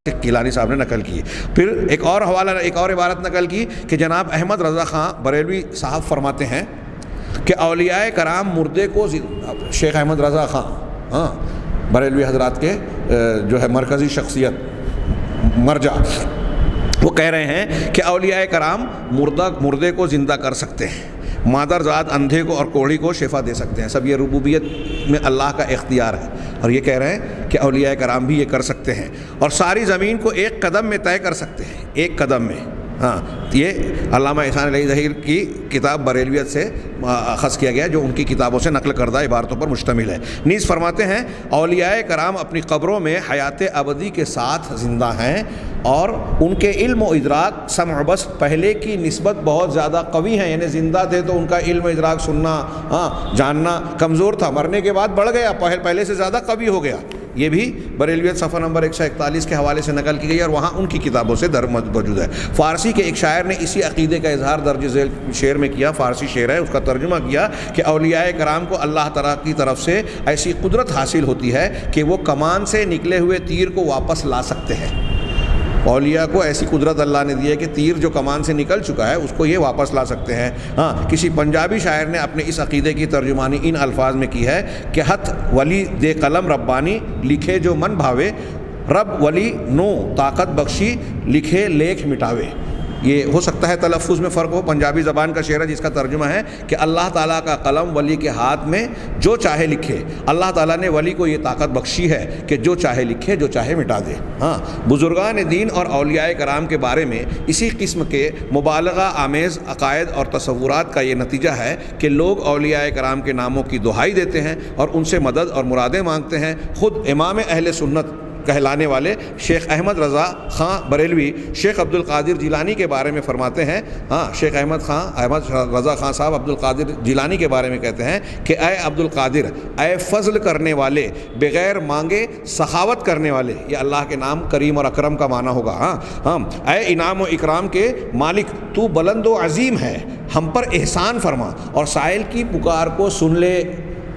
گیلانی صاحب نے نقل کی. پھر ایک اور حوالہ، ایک اور عبارت نقل کی کہ جناب احمد رضا خان بریلوی صاحب فرماتے ہیں کہ اولیاء کرام مردے کو، شیخ احمد رضا خان بریلوی حضرات کے جو ہے مرکزی شخصیت مرجع، وہ کہہ رہے ہیں کہ اولیاء کرام مردے کو زندہ کر سکتے ہیں، مادر ذات اندھے کو اور کوڑھی کو شفا دے سکتے ہیں. سب یہ ربوبیت میں اللہ کا اختیار ہے. اور یہ کہہ رہے ہیں کہ اولیاء کرام بھی یہ کر سکتے ہیں، اور ساری زمین کو ایک قدم میں طے کر سکتے ہیں، ایک قدم میں. یہ علامہ احسان علی ظہیر کی کتاب بریلویت سے اخذ کیا گیا، جو ان کی کتابوں سے نقل کردہ عبارتوں پر مشتمل ہے. نیز فرماتے ہیں اولیاء کرام اپنی قبروں میں حیات ابدی کے ساتھ زندہ ہیں، اور ان کے علم و ادراک سمع بس پہلے کی نسبت بہت زیادہ قوی ہیں. یعنی زندہ تھے تو ان کا علم و ادراک، سننا جاننا کمزور تھا، مرنے کے بعد بڑھ گیا، پہلے سے زیادہ قوی ہو گیا. یہ بھی بریلویت صفحہ نمبر 141 کے حوالے سے نقل کی گئی، اور وہاں ان کی کتابوں سے موجود ہے. فارسی کے ایک شاعر نے اسی عقیدے کا اظہار درج ذیل شعر میں کیا. فارسی شعر ہے، اس کا ترجمہ کیا کہ اولیاء کرام کو اللہ تعالیٰ کی طرف سے ایسی قدرت حاصل ہوتی ہے کہ وہ کمان سے نکلے ہوئے تیر کو واپس لا سکتے ہیں. اولیاء کو ایسی قدرت اللہ نے دی ہے کہ تیر جو کمان سے نکل چکا ہے اس کو یہ واپس لا سکتے ہیں. کسی پنجابی شاعر نے اپنے اس عقیدے کی ترجمانی ان الفاظ میں کی ہے کہ ہتھ ولی دے قلم ربانی لکھے جو من بھاوے، رب ولی نو طاقت بخشی لکھے لیکھ مٹاوے. یہ ہو سکتا ہے تلفظ میں فرق ہو. پنجابی زبان کا شعر ہے جس کا ترجمہ ہے کہ اللہ تعالیٰ کا قلم ولی کے ہاتھ میں جو چاہے لکھے. اللہ تعالیٰ نے ولی کو یہ طاقت بخشی ہے کہ جو چاہے لکھے، جو چاہے مٹا دے. بزرگان دین اور اولیاء کرام کے بارے میں اسی قسم کے مبالغہ آمیز عقائد اور تصورات کا یہ نتیجہ ہے کہ لوگ اولیاء کرام کے ناموں کی دہائی دیتے ہیں اور ان سے مدد اور مرادیں مانگتے ہیں. خود امام اہل سنت کہلانے والے شیخ احمد رضا خان بریلوی شیخ عبد القادر جیلانی کے بارے میں فرماتے ہیں. شیخ احمد رضا خان صاحب عبد القادر جیلانی کے بارے میں کہتے ہیں کہ اے عبد القادر، اے فضل کرنے والے، بغیر مانگے سخاوت کرنے والے. یہ اللہ کے نام کریم اور اکرم کا معنی ہوگا. اے انعام و اکرام کے مالک، تو بلند و عظیم ہے، ہم پر احسان فرما اور سائل کی پکار کو سن لے.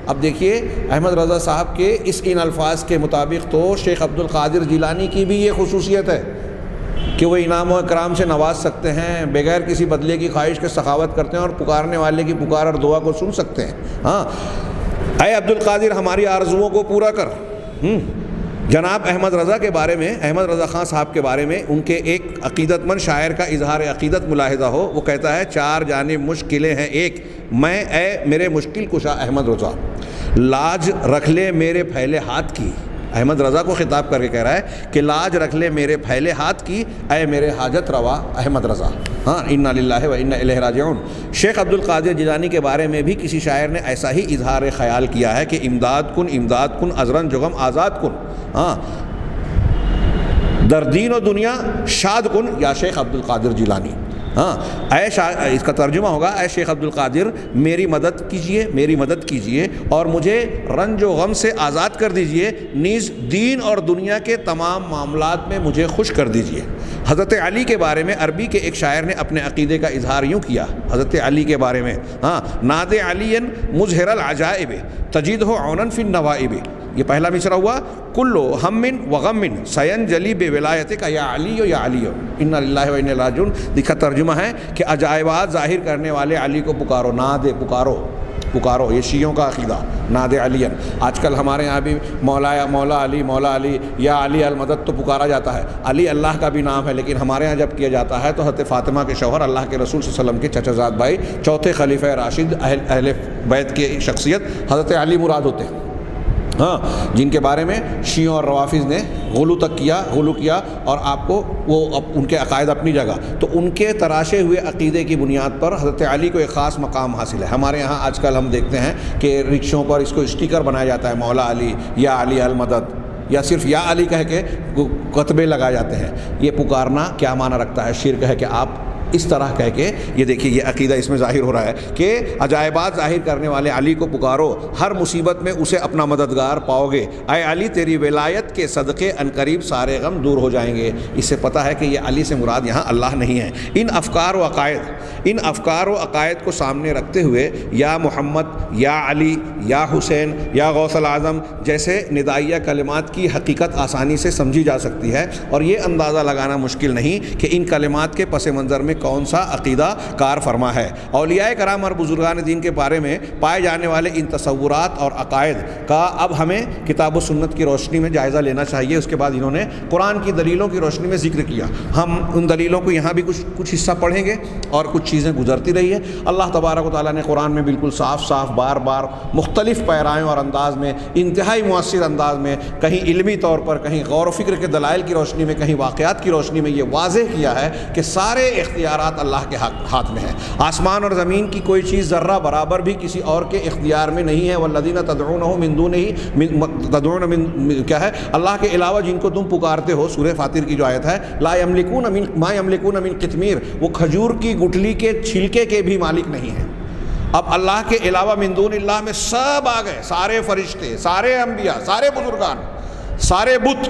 اب دیکھیے احمد رضا صاحب کے ان الفاظ کے مطابق تو شیخ عبد القادر جیلانی کی بھی یہ خصوصیت ہے کہ وہ انعام و اکرام سے نواز سکتے ہیں، بغیر کسی بدلے کی خواہش کے سخاوت کرتے ہیں، اور پکارنے والے کی پکار اور دعا کو سن سکتے ہیں. اے عبد القادر، ہماری آرزوؤں کو پورا کر. جناب احمد رضا کے بارے میں، احمد رضا خان صاحب کے بارے میں ان کے ایک عقیدت مند شاعر کا اظہار عقیدت ملاحظہ ہو. وہ کہتا ہے چار جانب مشکلیں ہیں ایک، میں اے میرے مشکل کشا احمد رضا، لاج رکھ لے میرے پھیلے ہاتھ کی. احمد رضا کو خطاب کر کے کہہ رہا ہے کہ لاج رکھ لے میرے پھیلے ہاتھ کی، اے میرے حاجت روا احمد رضا. انا للہ و انا الیہ راجعون. شیخ عبد القادر جیلانی کے بارے میں بھی کسی شاعر نے ایسا ہی اظہار خیال کیا ہے کہ امداد کن ازرن جغم آزاد کن، در دین و دنیا شاد کن یا شیخ عبد القادر جیلانی. اس کا ترجمہ ہوگا اے شیخ عبد القادر، میری مدد کیجئے اور مجھے رنج و غم سے آزاد کر دیجئے، نیز دین اور دنیا کے تمام معاملات میں مجھے خوش کر دیجئے. حضرت علی کے بارے میں عربی کے ایک شاعر نے اپنے عقیدے کا اظہار یوں کیا حضرت علی کے بارے میں، ناد علی مظہر العجائب تجدہ عونا فی النوائب. یہ پہلا مصرع ہوا، کلو ہم و غم سینجلی بولایتک یا علی یا علی، انا للہ و انا الیہ راجعون. لکھا ترجمہ ہے کہ عجائبات ظاہر کرنے والے علی کو پکارو، ناد پکارو. یہ شیعوں کا عقیدہ، ناد علی. آج کل ہمارے یہاں بھی مولا علی یا علی المدد تو پکارا جاتا ہے. علی اللہ کا بھی نام ہے، لیکن ہمارے یہاں جب کیا جاتا ہے تو حضرت فاطمہ کے شوہر اللہ کے رسول صلی اللہ علیہ وسلم کے چچا زاد بھائی، چوتھے خلیفہ راشد اہل بیت کی شخصیت حضرت علی مراد ہوتے ہیں، جن کے بارے میں شیعوں اور روافظ نے غلو کیا اور آپ کو وہ ان کے عقائد اپنی جگہ. تو ان کے تراشے ہوئے عقیدے کی بنیاد پر حضرت علی کو ایک خاص مقام حاصل ہے. ہمارے یہاں آج کل ہم دیکھتے ہیں کہ رکشوں پر اس کو اسٹیکر بنایا جاتا ہے، مولا علی یا علی المدد، یا صرف یا علی کہہ کے کتبے لگائے جاتے ہیں. یہ پکارنا کیا معنی رکھتا ہے؟ شرک ہے کہ آپ اس طرح کہہ کے یہ دیکھیے یہ عقیدہ اس میں ظاہر ہو رہا ہے کہ عجائبات ظاہر کرنے والے علی کو پکارو، ہر مصیبت میں اسے اپنا مددگار پاؤ گے، اے علی تیری ولایت کے صدقے عنقریب سارے غم دور ہو جائیں گے۔ اس سے پتہ ہے کہ یہ علی سے مراد یہاں اللہ نہیں ہے۔ ان افکار و عقائد کو سامنے رکھتے ہوئے یا محمد، یا علی، یا حسین، یا غوث العظم جیسے ندائیہ کلمات کی حقیقت آسانی سے سمجھی جا سکتی ہے، اور یہ اندازہ لگانا مشکل نہیں کہ ان کلمات کے پس منظر میں کون سا عقیدہ کار فرما ہے۔ اولیاء کرام اور بزرگان دین کے بارے میں پائے جانے والے ان تصورات اور عقائد کا اب ہمیں کتاب و سنت کی روشنی میں جائزہ لینا چاہیے۔ اس کے بعد انہوں نے قرآن کی دلیلوں کی روشنی میں ذکر کیا۔ ہم ان دلیلوں کو یہاں بھی کچھ حصہ پڑھیں گے اور کچھ چیزیں گزرتی رہی ہے۔ اللہ تبارک و تعالیٰ نے قرآن میں بالکل صاف بار بار مختلف پیرائوں اور انداز میں، انتہائی مؤثر انداز میں، کہیں علمی طور پر، کہیں غور و فکر کے دلائل کی روشنی میں، کہیں واقعات کی روشنی میں یہ واضح کیا ہے کہ سارے اختیارات اللہ کے ہاتھ میں ہیں۔ آسمان اور زمین کی کوئی چیز ذرہ برابر بھی کسی اور کے اختیار میں نہیں ہے۔ والذین تدعونہ من دونہ کیا ہے؟ اللہ کے علاوہ جن کو تم پکارتے ہو، سورہ فاطر کی جو آیت ہے، لا یملکون ما یملکون من قطمیر، وہ کھجور کی گٹھلی کے چھلکے کے بھی مالک نہیں ہیں۔ اب اللہ کے علاوہ من دون اللہ میں سب آ گئے، سارے فرشتے، سارے انبیاء، سارے بزرگان، سارے بت،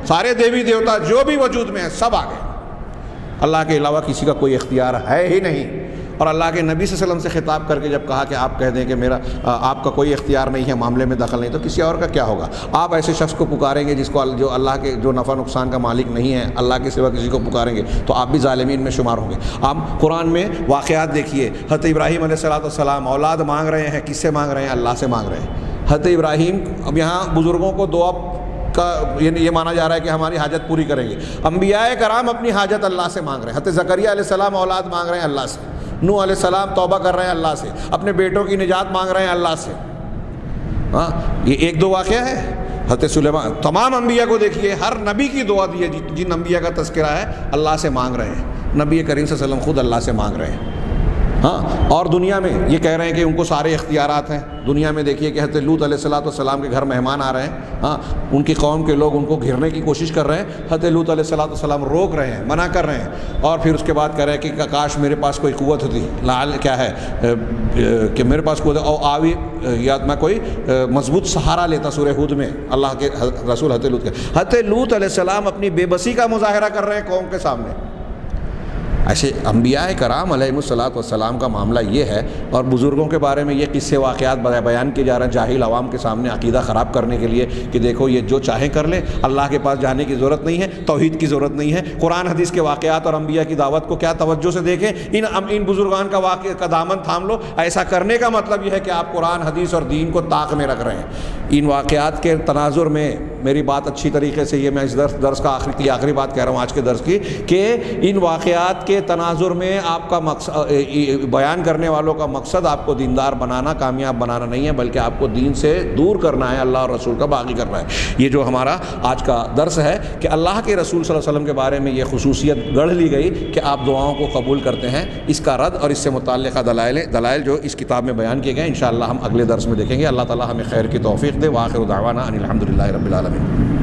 سارے دیوی دیوتا جو بھی وجود میں ہیں، سب آ گئے۔ اللہ کے علاوہ کسی کا کوئی اختیار ہے ہی نہیں۔ اور اللہ کے نبی صلی اللہ علیہ وسلم سے خطاب کر کے جب کہا کہ آپ کہہ دیں کہ آپ کا کوئی اختیار نہیں ہے، معاملے میں دخل نہیں، تو کسی اور کا کیا ہوگا؟ آپ ایسے شخص کو پکاریں گے جس کو جو اللہ کے جو نفع نقصان کا مالک نہیں ہے، اللہ کے سوا کسی کو پکاریں گے تو آپ بھی ظالمین میں شمار ہوں گے۔ آپ قرآن میں واقعات دیکھیے، حضرت ابراہیم علیہ السلام اولاد مانگ رہے ہیں، کس سے مانگ رہے ہیں؟ اللہ سے مانگ رہے ہیں۔ حضرت ابراہیم، اب یہاں بزرگوں کو دعا کا یہ مانا جا رہا ہے کہ ہماری حاجت پوری کریں گے۔ انبیاء کرام اپنی حاجت اللہ سے مانگ رہے ہیں۔ حضرت زکریا علیہ السلام اولاد مانگ رہے ہیں اللہ سے، نوح علیہ السلام توبہ کر رہے ہیں اللہ سے، اپنے بیٹوں کی نجات مانگ رہے ہیں اللہ سے۔ ہاں، یہ ایک دو واقعہ ہے۔ حضرت سلیمان، تمام انبیاء کو دیکھیے، ہر نبی کی دعا دی ہے، جن انبیاء کا تذکرہ ہے اللہ سے مانگ رہے ہیں۔ نبی کریم صلی اللہ علیہ وسلم خود اللہ سے مانگ رہے ہیں۔ ہاں، اور دنیا میں یہ کہہ رہے ہیں کہ ان کو سارے اختیارات ہیں۔ دنیا میں دیکھیے کہ حضرت لوط علیہ السلام کے گھر مہمان آ رہے ہیں، ہاں، ان کی قوم کے لوگ ان کو گھیرنے کی کوشش کر رہے ہیں۔ حضرت لوط علیہ السلام روک رہے ہیں، منع کر رہے ہیں، اور پھر اس کے بعد کہہ رہے ہیں کہ کاش میرے پاس کوئی قوت ہوتی، لعل کیا ہے کہ میرے پاس قوت او آوی، یا میں کوئی مضبوط سہارا لیتا۔ سورہ ہود میں اللہ کے رسول حضرت لوط علیہ السلام اپنی بے بسی کا مظاہرہ کر رہے ہیں قوم کے سامنے۔ ایسے انبیاء کرام علیہ السلام کا معاملہ یہ ہے، اور بزرگوں کے بارے میں یہ قصے واقعات بیان کیے جا رہے ہیں جاہل عوام کے سامنے عقیدہ خراب کرنے کے لیے کہ دیکھو یہ جو چاہیں کر لیں، اللہ کے پاس جانے کی ضرورت نہیں ہے، توحید کی ضرورت نہیں ہے۔ قرآن حدیث کے واقعات اور انبیاء کی دعوت کو کیا توجہ سے دیکھیں، ان بزرگان کا دامن تھام لو۔ ایسا کرنے کا مطلب یہ ہے کہ آپ قرآن حدیث اور دین کو طاق میں رکھ رہے ہیں۔ ان واقعات کے تناظر میں میری بات اچھی طریقے سے، یہ میں اس درس کا آخری بات کہہ رہا ہوں آج کے درس کی، کہ ان واقعات کے تناظر میں آپ کا مقصد، بیان کرنے والوں کا مقصد آپ کو دیندار بنانا، کامیاب بنانا نہیں ہے، بلکہ آپ کو دین سے دور کرنا ہے، اللہ اور رسول کا باغی کرنا ہے۔ یہ جو ہمارا آج کا درس ہے کہ اللہ کے رسول صلی اللہ علیہ وسلم کے بارے میں یہ خصوصیت گڑھ لی گئی کہ آپ دعاؤں کو قبول کرتے ہیں، اس کا رد اور اس سے متعلقہ دلائل جو اس کتاب میں بیان کیے گئے، انشاءاللہ ہم اگلے درس میں دیکھیں گے۔ اللہ تعالی ہمیں خیر کی توفیق دے۔ وآخر دعوانا ان الحمد للہ رب العالمین۔